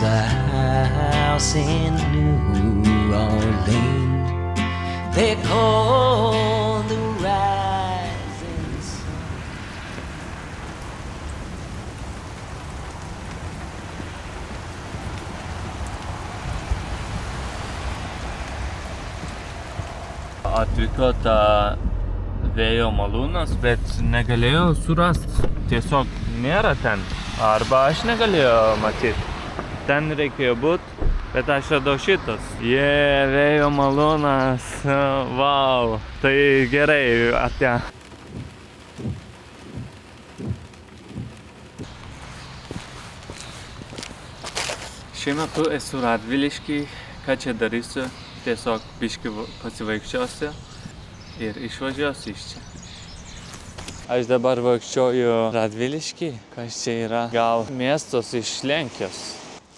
There's a house in New Orleans they call the rising sun. Atvyko ta vėjo malūnas, bet negalėjau surasti. Tiesiog nėra ten. Arba aš negalėjau matyti. Ten reikėjo būt, bet aš radau šitas. Vėjo malūnas. Vau. Tai gerai atėjo. Šiuo metu esu Radvilišky. Ką čia darysiu? Tiesiog biškį pasivaikščiosiu ir išvažiuosiu iš čia. Aš dabar vaikščioju Radvilišky. Kas čia yra? Gal miestas iš Lenkijos.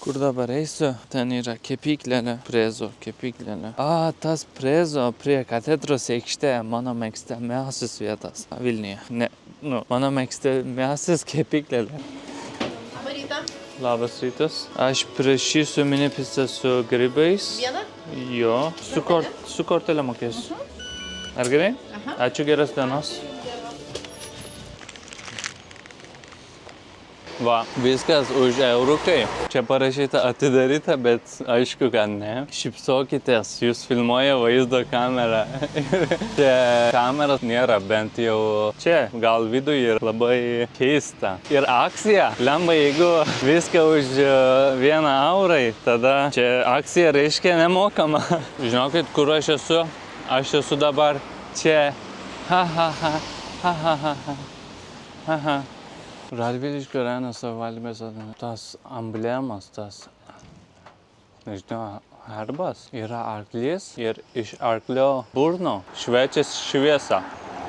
Kur dabar eisiu? Ten yra kepyklėlė. Prezo kepyklėlė. Tas Prezo prie katedros aikštė. Mano mėgstamiausias vietas Vilniuje. Mano mėgstamiausias kepyklėlė. Labą rytą. Labas rytas. Aš prašysiu mini picą su grybais. Vieną? Jo. Su kortelė mokėsiu. Ar gerai? Ačiū, geros dienos. Va, viskas už eurukai. Čia parašyta atidaryta, bet aišku, kad ne. Šypsokitės, jūs filmuoja vaizdo kamerą. Čia kameros nėra, bent jau čia. Gal viduje yra labai keista. Ir akcija. Lemba, jeigu viską už 1 eurą, tada čia akcija reiškia nemokama. Žinokit, kur aš esu? Aš esu dabar čia. Radviliškio rajono savivaldybės tas emblemas, tas, nežinau, herbas yra arklys ir iš arklio burno šviečias šviesa.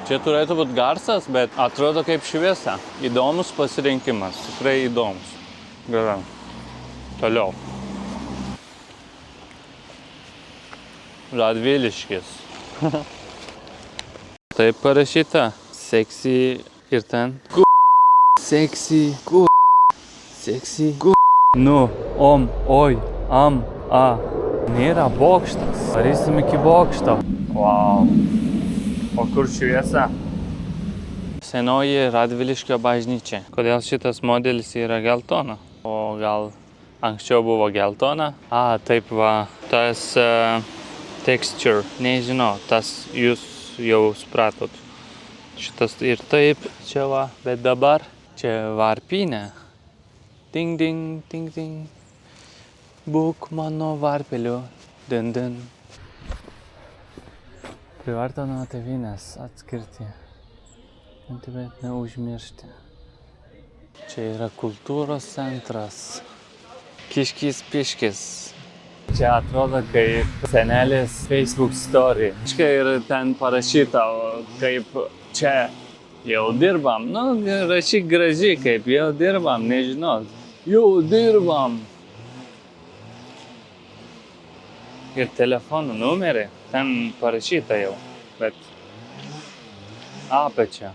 Čia turėtų būti garsas, bet atrodo kaip šviesa. Įdomus pasirinkimas, tikrai įdomus. Gerai. Toliau. Radviliškis. Taip parašyta. Seksy ir ten. Seksy, seksy, oi, Nėra bokštas. Varysim iki bokšto. Wow. O kur šviesa? Senoji Radviliškio bažnyčia. Kodėl šitas modelis yra geltona? O gal anksčiau buvo geltona? Taip va. Tas texture. Nežinau, tas jūs jau supratot. Šitas ir taip. Čia va. Bet dabar čia varpinė. Ding, ding, ding, ding. Būk mano varpeliu. Din, din. Privarta nuo tėvynės atskirti. Bet neužmiršti. Čia yra kultūros centras. Kiškis piškis. Čia atrodo kaip senelis Facebook story. Ir ten parašyta, kaip čia jau dirbam. Rašyk gražiai, kaip jau dirbam, nežinau. Jau dirbam. Ir telefonų numerį ten parašyta jau, bet apačia.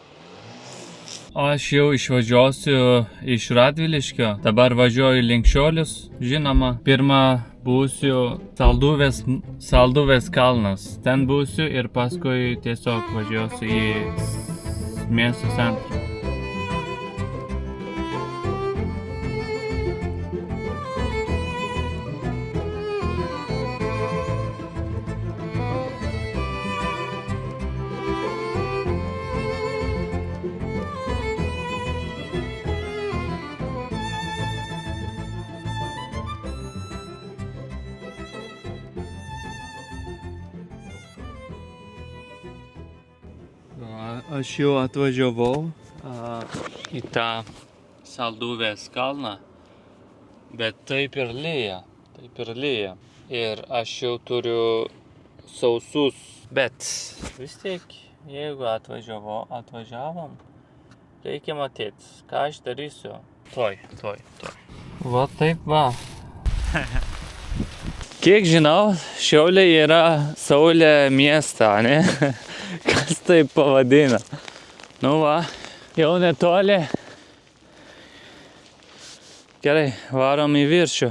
Aš jau išvažiuosiu iš Radviliškio, dabar važiuoju link Šiaulius, žinoma. Pirmą būsiu Salduvės kalnas, ten būsiu ir paskui tiesiog važiuosiu į miesto centrą. Aš jau atvažiavau į tą Salduvės kalną, bet taip ir lyja. Ir aš jau turiu sausus, bet vis tiek, jeigu atvažiavom, reikia matyti, ką aš darysiu. Toj. Va taip va. Kiek žinau, Šiauliai yra Saulė miestą, ne? Kas taip pavadina? Nu va, jau netoli. Gerai, varom į viršų.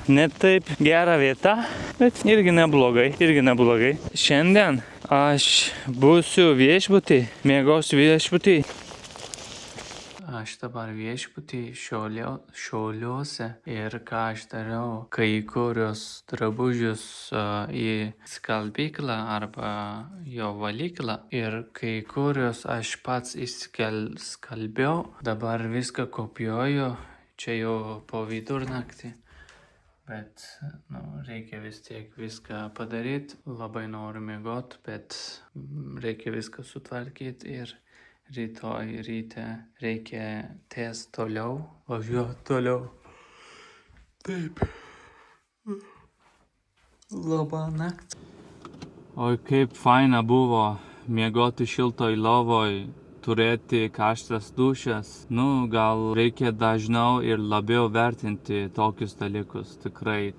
ne taip gera vieta, bet irgi neblogai. Šiandien aš būsiu viešbutį, miegosiu viešbutį. Aš dabar viešbutį Šiauliuose ir ką aš dariau, kai kurios drabužius į skalbyklą arba jo valyklą ir kai kurios aš pats išskalbiau, dabar viską kopijuoju, čia jau po vidurnaktį. Bet reikia vis tiek viską padaryti, labai noriu miegot, bet reikia viską sutvarkyti ir rytoj ryte reikia tęsti toliau, važiuoti toliau. Taip. Labą naktį. Oi, kaip faina buvo miegoti šiltoj lovoj, turėti karštas dušas. Gal reikia dažniau ir labiau vertinti tokius dalykus. Tikrai.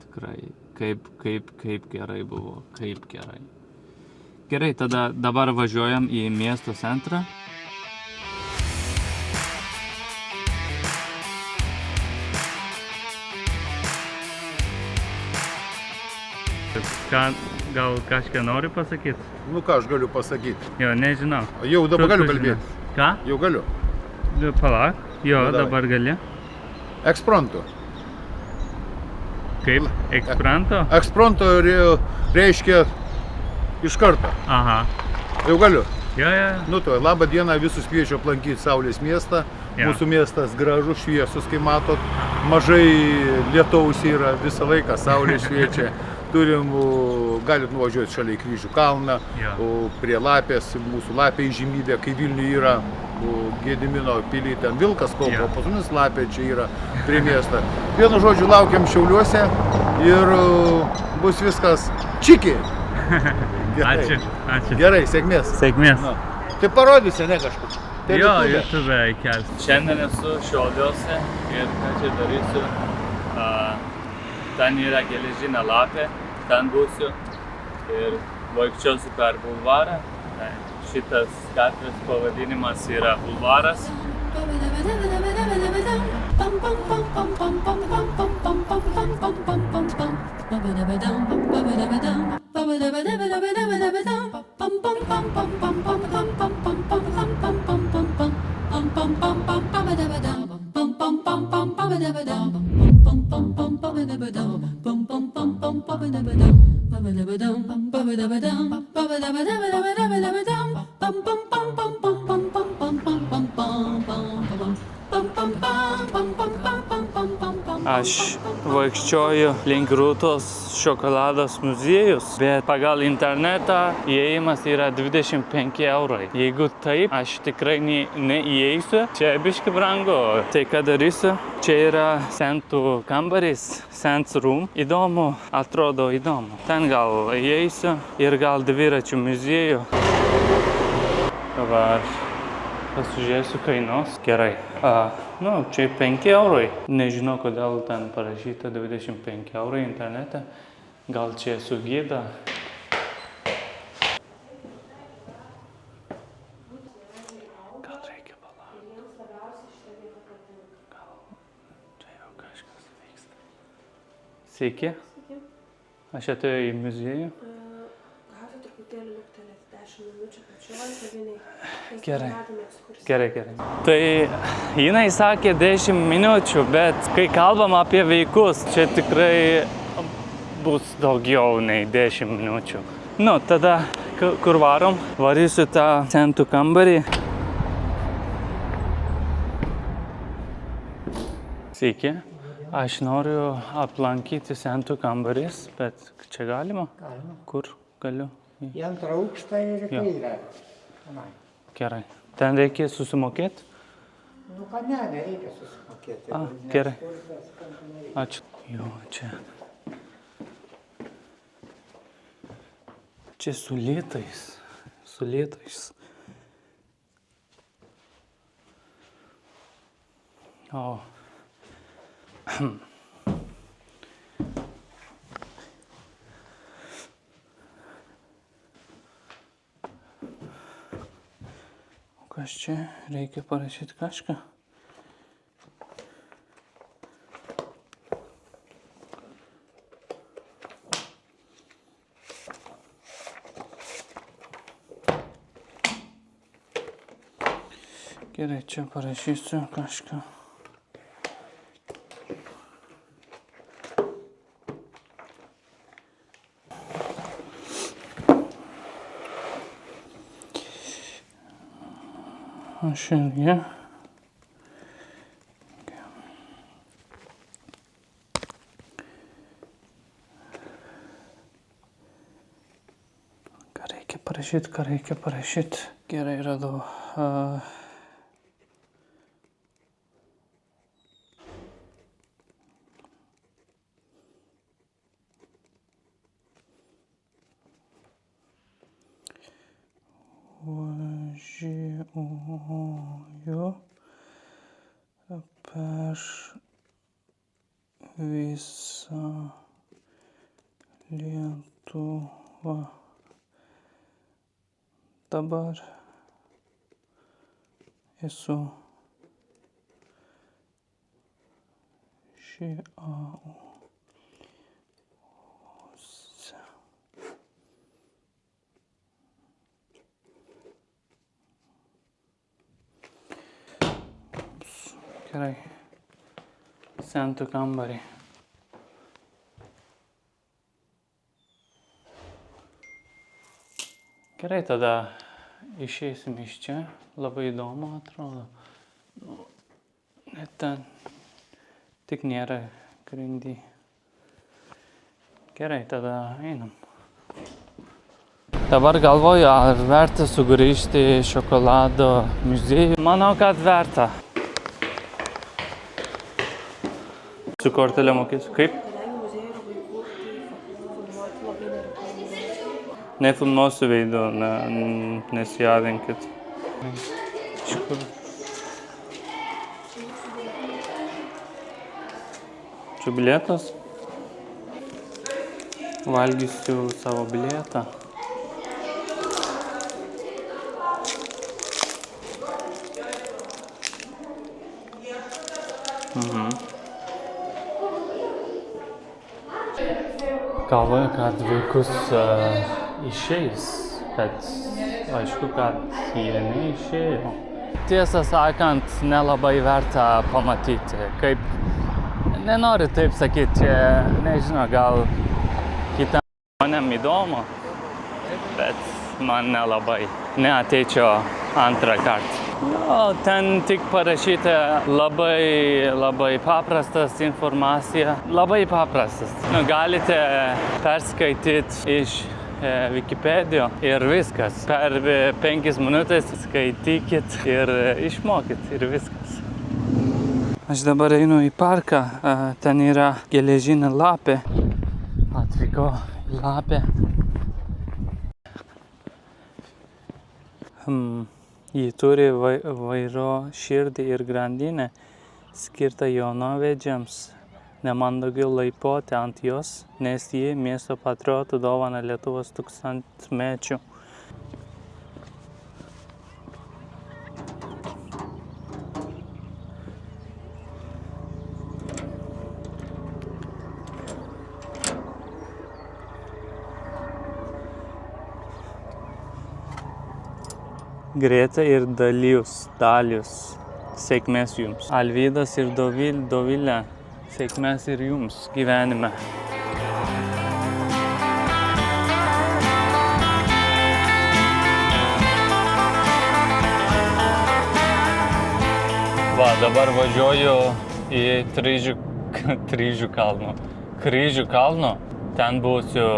Kaip gerai buvo, kaip gerai. Gerai, tada dabar važiuojam į miesto centrą. Gal kažką nori pasakyti? Ką aš galiu pasakyti? Jo, nežinau. Jau dabar galiu kalbėti. Ką? Jau galiu. Palauk. Jo, dabar gali. Ekspronto. Kaip? Ekspronto? Ekspronto reiškia iš karto. Aha. Jau galiu. Jo. Labą dieną, visus kviečiu aplankyti Saulės miestą. Jo. Mūsų miestas gražus, šviesus, kaip matot. Mažai lietaus yra, visą laiką saulė šviečia. Galit nuvažiuoti šalia į Kryžių kalną, prie Lapės, mūsų Lapė įžymybė, kai Vilniuje yra Gedimino pily, ten Vilkas kaupo, pas mumis Lapė čia yra prie miestą. Vienu žodžiu, laukiam Šiauliuose ir bus viskas čiki. Ačiū. Gerai, sėkmės. Tai parodysi, ne kažkur. Jo, YouTube įkelti. Šiandien esu Šiauliuose ir ką čia darysiu. Ten yra geležinė lapė, ten būsiu ir vaikščiosiu per bulvarą. Šitas gatvės pavadinimas yra bulvaras. Aš vaikščioju link Rūtos šokolados muziejus, bet pagal internetą įėjimas yra 25 €. Jeigu taip, aš tikrai neįeisiu. Čia biški brangu. Tai ką darysiu? Čia yra sentų kambarys, Sense Room. Įdomu, atrodo įdomu. Ten gal įeisiu ir gal dviračių muziejų. Dabar pasižiūrėsiu kainos. Gerai. Čia 5 €. Nežinau, kodėl ten parašyta 25 € internete. Gal čia sugyda. Gal reikia palaukti. Gal čia jau kažkas vyksta. Sveiki. Aš atėjau į muziejų. Galite truputėlį luktelėti 10 minučių, pačioj kaviniai. Gerai. Tai jinai sakė 10 minučių, bet kai kalbam apie vaikus, čia tikrai bus daugiau nei 10 minučių. Tada kur varom? Varysiu tą sentų kambarį. Sveiki. Aš noriu aplankyti sentų kambarys, bet čia galima? Galima. Kur galiu? Į antrą aukštą ir į kairę. Gerai. Ten reikia susimokėti? Nereikia susimokėti. Gerai. Ačiū. Jo, čia. Čia su lėtais. O. Kas čia? Reikia parašyti kažką. Gerai, čia parašysiu kažką. Aš irgi. Ką reikia parašyti. Gerai, radau. Važiuoju per visą Lietuvą. Dabar esu Šiauliuose. Gerai. Sentų kambarį. Gerai, tada išeisim iš čia. Labai įdomu atrodo. Net ten tik nėra grindį. Gerai, tada einam. Dabar galvoju, ar verta sugrįžti į šokolado muziejų. Manau, kad verta. Su kortelė mokėsiu. Kaip? Kadangi muziejai yra vaikų, tai filmuoti labai nerekomenduoju. Nefilmuosiu veido, nesijavinkit. Iš kur? Čia bilietas? Valgysiu savo bilietą. Galvoju, kad vaikus išeis, bet aišku, kad jie neišėjo. Tiesą sakant, nelabai verta pamatyti, kaip, nenoriu taip sakyti, nežinau, gal kitam žmonėm įdomu, bet man nelabai, neateičiau antrą kartą. No, ten tik parašyta labai paprastas informacija, labai paprastas. Galite perskaityti iš Wikipedijos ir viskas. Per 5 minutės skaitykit ir išmokit ir viskas. Aš dabar einu į parką, ten yra geležinė lapė. Atvykau į lapę. Ji turi vairo širdį ir grandinę, skirtą jaunavedžiams. Nemandagu laipoti ant jos, nes ji miesto patriotų dovana Lietuvos tūkstantmečių. Greta ir Dalius, sėkmės jums. Alvydas ir Dovilė, sėkmės ir jums gyvenime. Va, dabar važiuoju į Kryžių kalno. Ten būsiu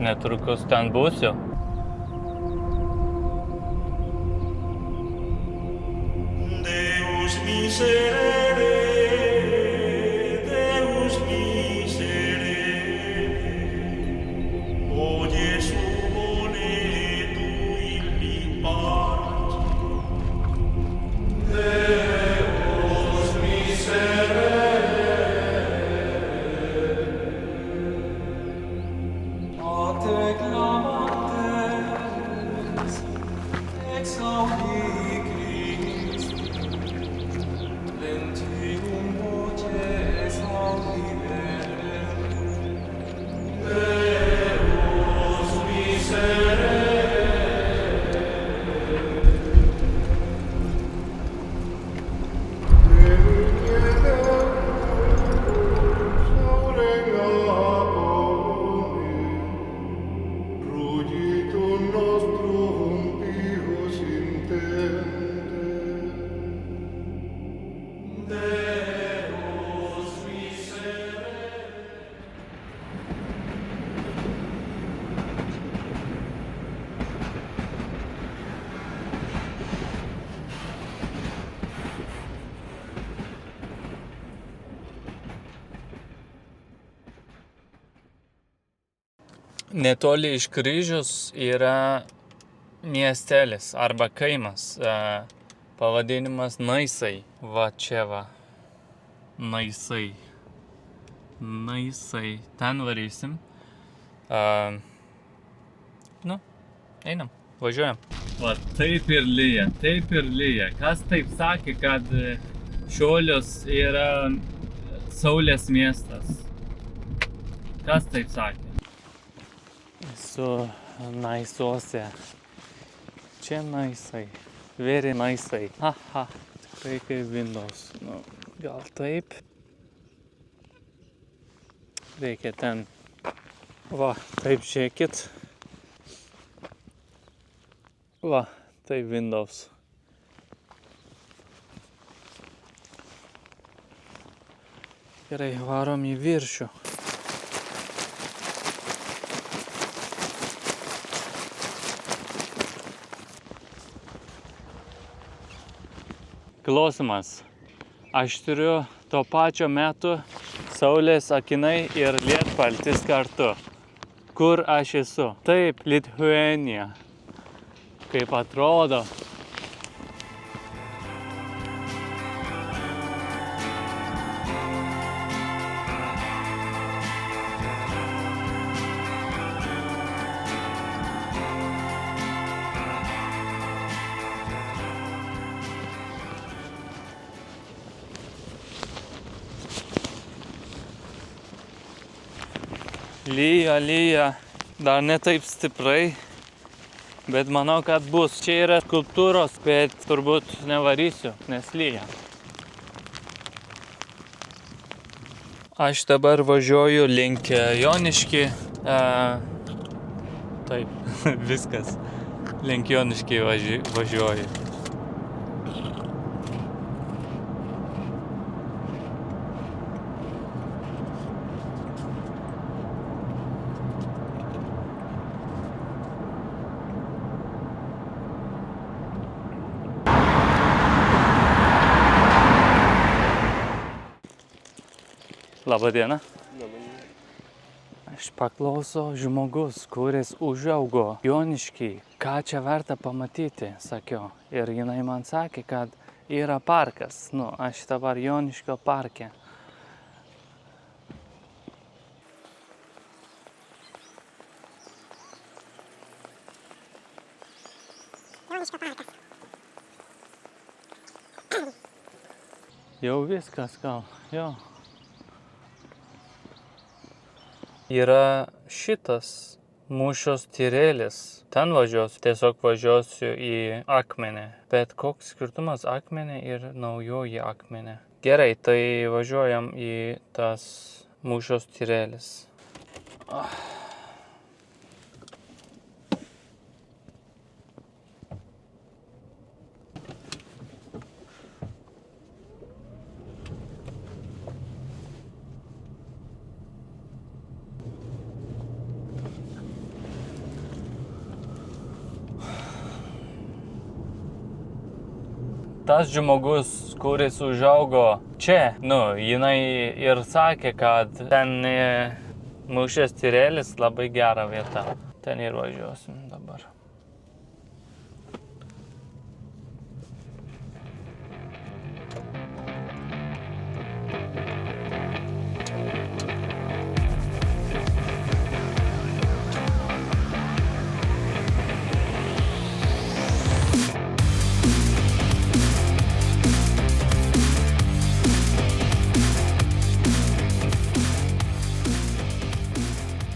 netrukus ten būsiu. Deus miserere, o Gesù monetu illi pace. Deus miserere, a te clamantes, exaudi Christi, lenti netoli iš Kryžius yra miestelis arba kaimas, pavadinimas Naisai. Va čia va. Naisai. Ten varysim. Einam, važiuojam. Va, taip ir lyja. Kas taip sakė, kad Šiaulius yra Saulės miestas? Kas taip sakė? Esu Naisuose. Čia Naisai. Very Naisai. Aha, tikrai kaip Windows. Nu, gal taip. Reikia ten. Va, taip žiūrėkit. Va, tai Windows. Gerai, varom į viršų. Klausimas. Aš turiu tuo pačiu metu saulės akinai ir lietpaltis kartu. Kur aš esu? Taip, Lithuania. Kaip atrodo. Lyja, dar ne taip stiprai, bet manau, kad bus. Čia yra skulptūros, bet turbūt nevarysiu, nes lyja. Aš dabar važiuoju link Joniškį. Taip, viskas. Link Joniškį važiuoju. Labą dieną. Aš paklauso žmogus, kuris užaugo Jonišky. Ką čia verta pamatyti, sakiau. Ir jinai man sakė, kad yra parkas. Nu, aš dabar Joniškio parke. Joniškio parkas. Jau viskas gal, jo. Yra šitas mūšios tyrėlis. Ten važiuosiu, tiesiog važiuosiu į Akmenę. Bet koks skirtumas Akmenė ir naujoji Akmenė? Gerai, tai važiuojam į tas mūšios tyrėlis. Tas žmogus, kuris užaugo čia, jinai ir sakė, kad ten mūšės tyrėlis labai gera vieta. Ten ir važiuosim dabar.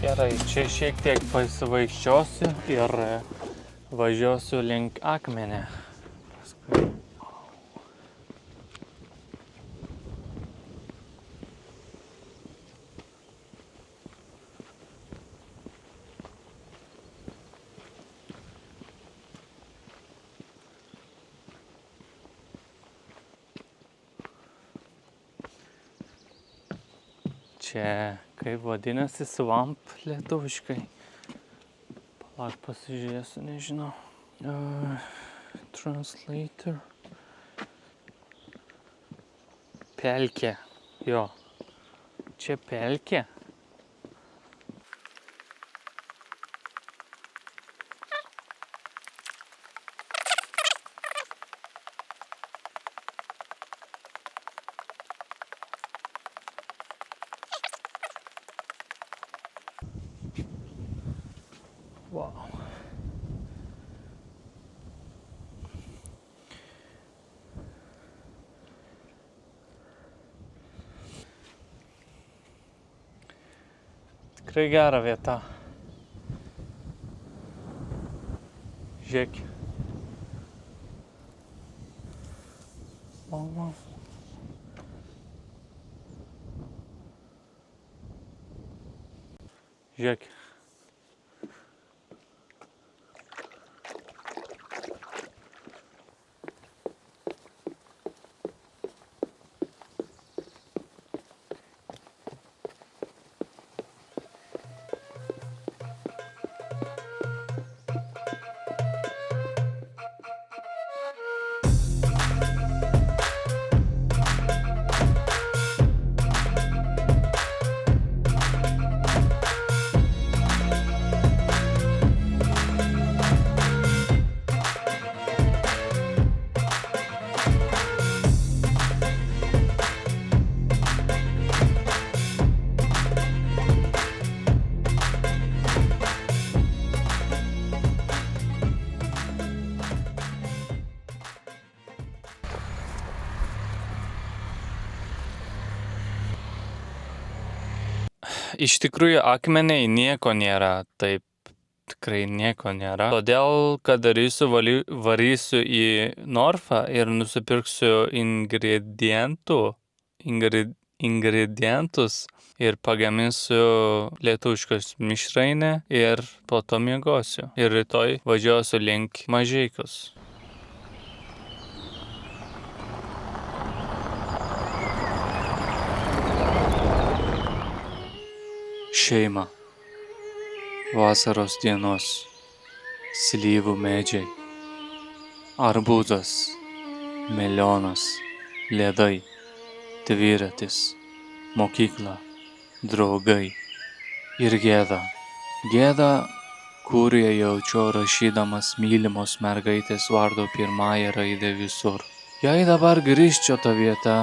Gerai, čia šiek tiek pasivaikščiosiu ir važiuosiu link Akmenę. Paskui. Čia kaip vadinasi swamp lietuviškai. Palauk, pasižiūrėsiu, nežinau. Translator. Pelkė. Jo. Čia pelkė. Wow. Tikrai gera vieta. Žiūrėk. Wow. Žiūrėk. Iš tikrųjų, akmeniai nieko nėra, taip tikrai nieko nėra. Todėl, kad darysiu, varysiu į Norfą ir nusipirksiu ingredientus ir pagaminsiu lietuviškos mišrainę ir po to miegosiu. Ir rytoj važiuosiu link Mažeikius. Šeima. Vasaros dienos. Slyvų medžiai. Arbūzas. Melionas. Ledai. Dviratis. Mokykla. Draugai. Ir gėda. Gėda, kurią jaučiu rašydamas mylimos mergaitės vardo pirmąją raidę visur. Jei dabar grįžčiau tą vietą,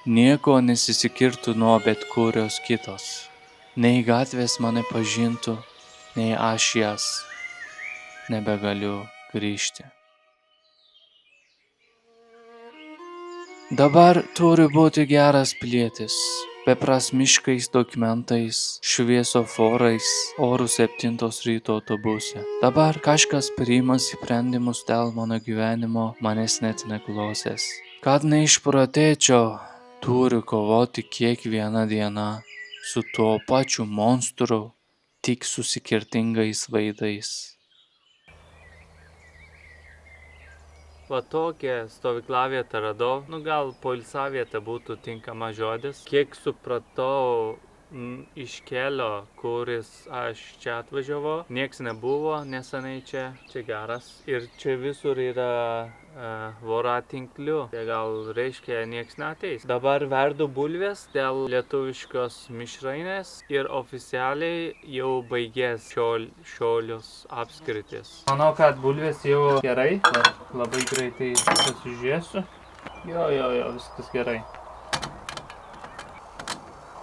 nieko nesiskirtų nuo bet kurios kitos. Nei gatvės mane pažintų, nei aš jas nebegaliu grįžti. Dabar turi būti geras pilietis, beprasmiškais dokumentais, šviesoforais, orų 7 ryto autobuse. Dabar kažkas priima sprendimus dėl mano gyvenimo, manęs net neklausės. Kad neišprotėčiau, turiu kovoti kiekvieną dieną su tuo pačiu monstru, tik su skirtingais veidais. Va tokią stovyklavietę radau, gal poilsiavietė būtų tinkama žodis. Kiek supratau iš kelio, kuris aš čia atvažiavau, nieks nebuvo neseniai čia geras. Ir čia visur yra voratinklių, tai gal reiškia nieks neateis. Dabar verdu bulvės dėl lietuviškos mišrainės ir oficialiai jau baigės Šiaulius apskritis. Manau, kad bulvės jau gerai, labai greitai pasižiūrėsiu. Jo, viskas gerai.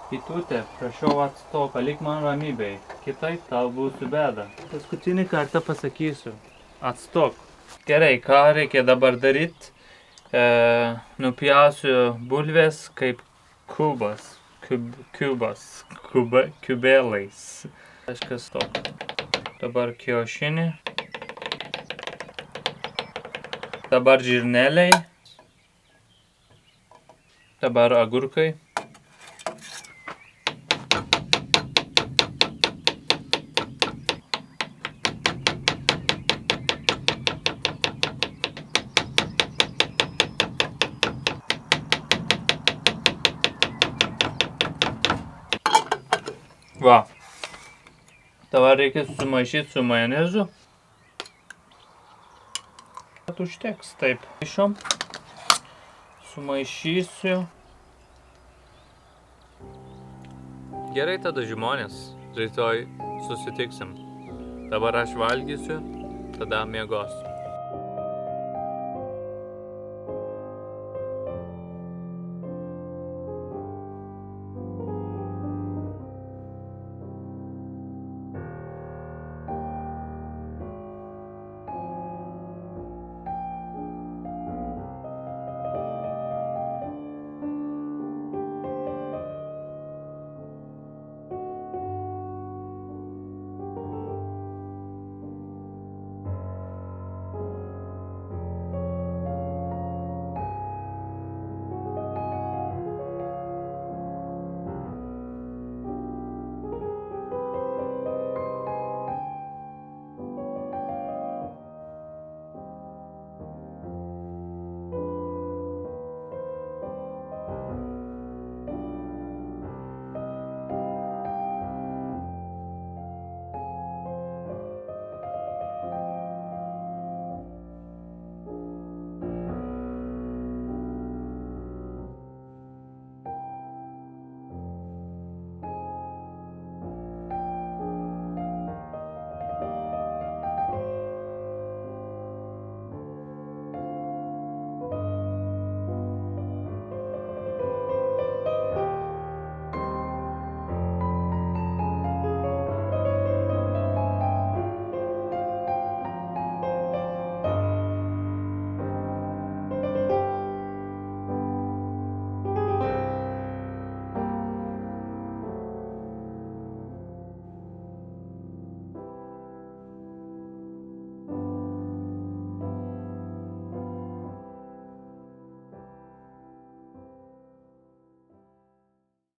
Pitutė, prašau atstok, palik man ramybei, kitaip tau būsiu bėda. Paskutinį kartą pasakysiu, atstok. Gerai, ką reikia dabar daryti? Nupjausiu bulvės kaip kubelais. Kažkas tok. Dabar kiaušinį. Dabar žirneliai. Dabar agurkai. Va. Dabar reikia sumaišyti su majonezu. Užteks, taip. Sumaišysiu. Gerai tada žmonės, rytoj susitiksim. Dabar aš valgysiu, tada miegosiu.